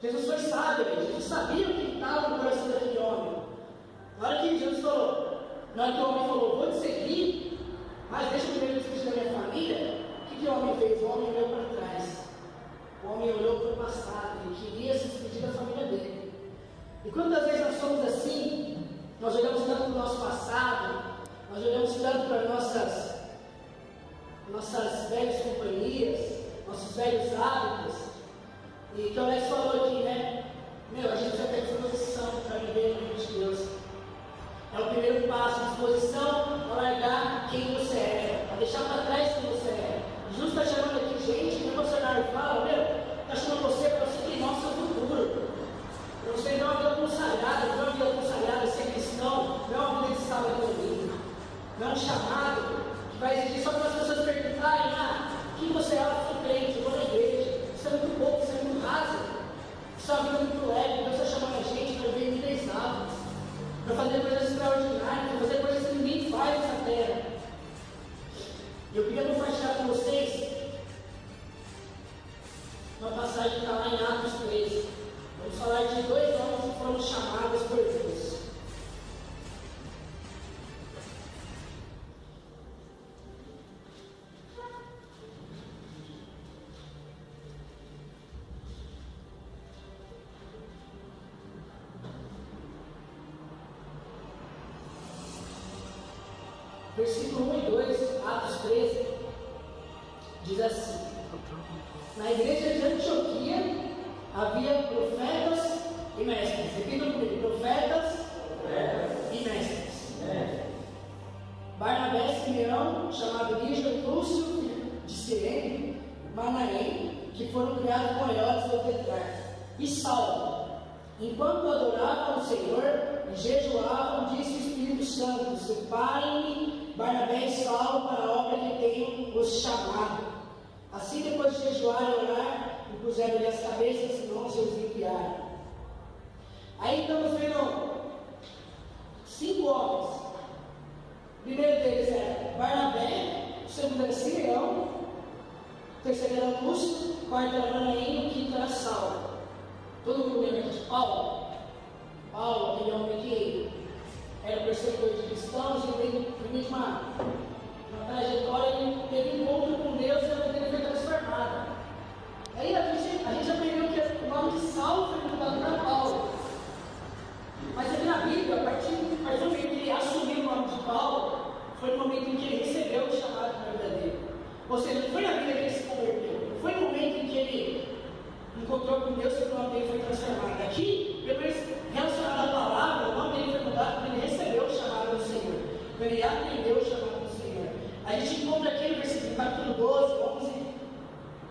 Jesus foi sábio, Jesus sabia o que estava no coração daquele homem. Na hora que Jesus falou, na hora que o homem falou, vou te seguir, mas deixa eu primeiro despedir da minha família, o que o homem fez? O homem olhou para trás. O homem olhou para o passado, ele queria se despedir da família dele. E quantas vezes nós somos assim, nós olhamos tanto para o nosso passado, nós olhamos tanto para nossas velhas companhias, nossos velhos hábitos, e que o Alex falou aqui, né? A gente precisa ter disposição para viver no reino de Deus. É o primeiro passo, disposição a largar quem você é, a deixar para trás quem você é. Jesus está chamando aqui gente, que o missionário fala, está chamando você para você treinar o seu futuro, para você ter uma vida consagrada, não é uma vida consagrada, ser cristão, não é uma vida de sábado e domingo, não é um chamado que vai exigir só para as pessoas perguntarem, o que você é? Eu sou crente, eu vou na igreja, isso é muito pouco, isso é muito raso, isso é uma vida muito leve. Deus está chamando a gente para viver vidas altas, para fazer coisas extraordinárias, para fazer coisas que ninguém faz nessa terra. Eu queria compartilhar com vocês uma passagem que está lá em Atos 13. Vamos falar de 2 homens que foram chamados por Deus. Versículo 1 e 2, Atos 13, diz assim: na igreja de Antioquia havia profetas e mestres. Repitam comigo: profetas e mestres. Barnabé, Simeão, chamado Lígio, Lúcio de Cirene, Manaém, que foram criados com Herodes o tetrarca, e Saulo. Enquanto adoravam o Senhor e jejuavam, disse o Espírito Santo: separem-me Barnabé e Saulo para a obra que tenho os chamado. Assim, depois de jejuar e orar, impuseram-lhe as cabeças e mãos e os enviaram. Aí estamos vendo 5 homens. O primeiro deles era Barnabé, o segundo era Simeão, o terceiro era Lúcio, o quarto era Manaém, o quinto era Saulo. Todo mundo lembra de Paulo? Paulo, aquele homem que era perseguidor de cristãos, e no meio de uma trajetória, ele teve um encontro com Deus e a vida dele foi transformada. Aí a gente aprendeu que o nome de Saulo foi mudado para Paulo. Mas aqui na Bíblia, a partir do momento que ele assumiu o nome de Paulo, foi no momento em que ele recebeu o chamado na vida dele. Ou seja, não foi na vida que ele se converteu, não foi no momento em que ele encontrou com Deus que o nome dele foi transformado. Aqui, depois relacionado à palavra, o nome dele foi mudado quando ele recebeu o chamado do Senhor, quando ele aprendeu o chamado do Senhor. A gente encontra aqui no versículo capítulo 12, 11,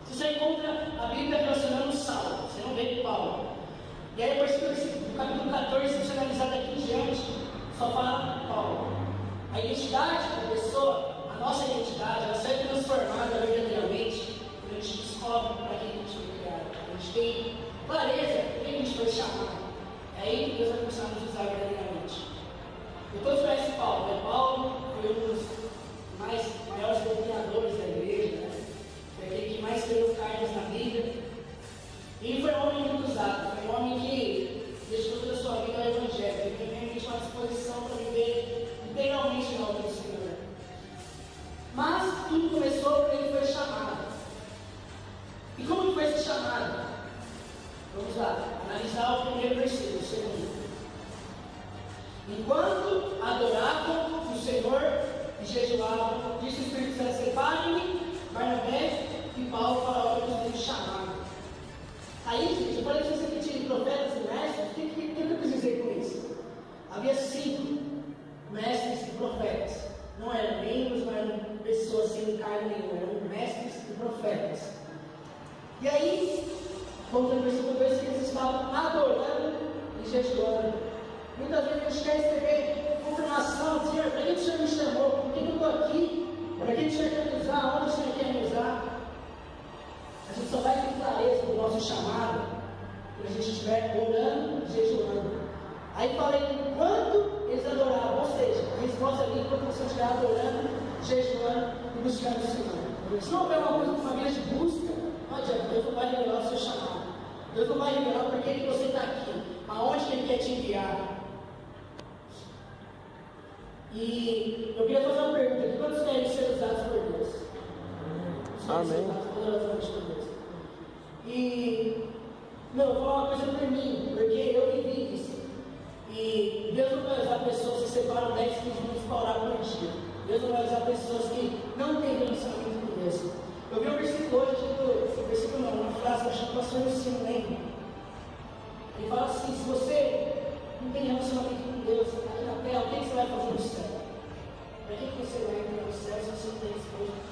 você encontra a Bíblia relacionando Saulo, você não vê Paulo. E aí depois no capítulo 14, se você analisar daqui em diante, só fala Paulo. A identidade da pessoa, a nossa identidade, ela sai transformada verdadeiramente quando a gente descobre para quem a gente foi criado. A gente tem clareza de quem a gente foi chamado. É aí que Deus vai começar a nos usar verdadeiramente. E todos conhecem Paulo, né? Paulo foi um dos maiores doutrinadores da igreja, né? Foi aquele que mais escreveu cartas na Bíblia. E ele foi um homem muito usado, foi um homem que deixou toda a sua vida ao Evangelho. Ele teve realmente uma disposição para viver integralmente na obra do Senhor. Mas tudo começou quando ele foi chamado. E como foi esse chamado? Vamos lá, analisar o primeiro versículo, o segundo. Enquanto adoravam o Senhor e jejuavam, disse o Espírito Santo: separem-me Barnabé e Paulo para a obra que eles chamaram. Aí, gente, eu falei que você tinha profetas e mestres, o que eu quis dizer com isso? Havia 5 mestres e profetas. Não eram membros, não eram pessoas sem cargo nenhum, eram mestres e profetas. E aí, como no versículo 2, que eles estavam adorando e jejuando. Muitas vezes a gente quer receber confirmação: Senhor, para que o Senhor me chamou? Por que eu estou aqui? Para que o Senhor quer me usar? Onde o Senhor quer me usar? A gente só vai ter clareza do nosso chamado quando a gente estiver orando e jejuando. Aí falei, enquanto eles adoravam, ou seja, a resposta ali, enquanto você estiver adorando, jejuando e buscando o Senhor. Se não houver uma coisa de família de busca, não adianta, Deus não vai revelar o seu chamado. Deus não vai revelar por que você está aqui, aonde que Ele quer te enviar. E eu queria fazer uma pergunta aqui: quantos querem ser usados por Deus? Amém. Ser usados poderosamente por Deus. E, não, eu vou falar uma coisa para mim, porque eu vivi isso. E Deus não vai usar pessoas que separam 10, 15 minutos para orar por dia. Deus não vai usar pessoas que não têm relacionamento com Deus. Eu vi um versículo hoje, versículo não, uma frase que eu acho que o pastor ensina, lembra? Ele fala assim: se você não tem relacionamento com Deus aqui na terra, o que você vai fazer no céu? Para que você vai entrar no céu se você não tem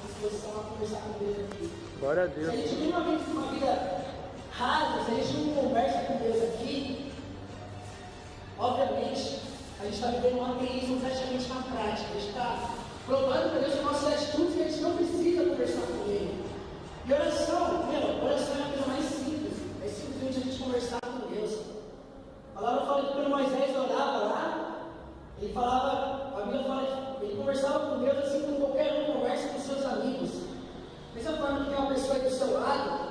disposição a conversar com Deus aqui? Glória a Deus. Se a gente vive uma vida rasa, se a gente não conversa com Deus aqui, obviamente a gente está vivendo um ateísmo praticamente na prática. A gente está provando para Deus com nossas atitudes que a gente não precisa conversar com Ele. E oração, oração é a coisa mais simples. É simplesmente a gente conversar com Deus. A palavra fala que quando Moisés orava lá, ele falava, a Bíblia fala que ele conversava com Deus assim como qualquer um conversa com seus amigos. Da mesma forma que tem uma pessoa aí do seu lado,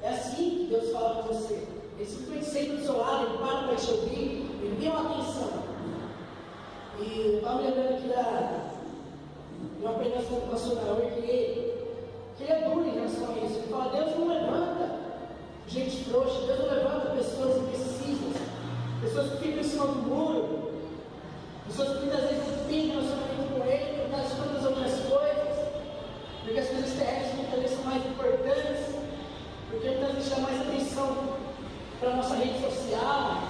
é assim que Deus fala com você. Ele simplesmente senta do seu lado, ele para para te ouvir, ele tem uma atenção. E eu estava me lembrando aqui de uma pregação do pastor Naor, que ele é duro em relação a isso. Ele fala: Deus não levanta gente frouxa, Deus não levanta pessoas indecisas, pessoas que ficam em cima do muro, pessoas que muitas vezes não têm relacionamento com Ele, por causa de tantas outras coisas, porque as coisas terrestres muitas vezes são mais importantes, porque muitas vezes dá mais atenção para a nossa rede social,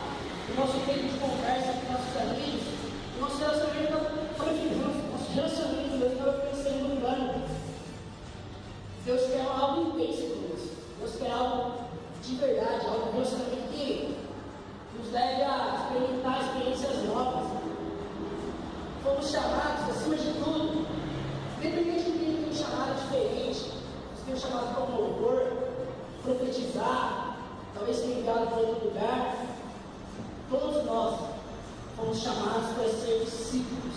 o nosso tempo de conversa com nossos amigos, o nosso relacionamento com Deus não vai ficar em segundo plano. Deus quer algo intenso conosco. Deus quer algo de verdade, algo de relacionamento que nos leve a experimentar experiências novas. Fomos chamados, acima de tudo, independente de quem tem um chamado diferente, você tem um chamado para um louvor, profetizar, talvez tenha enviado para outro lugar. Todos nós fomos chamados para ser discípulos.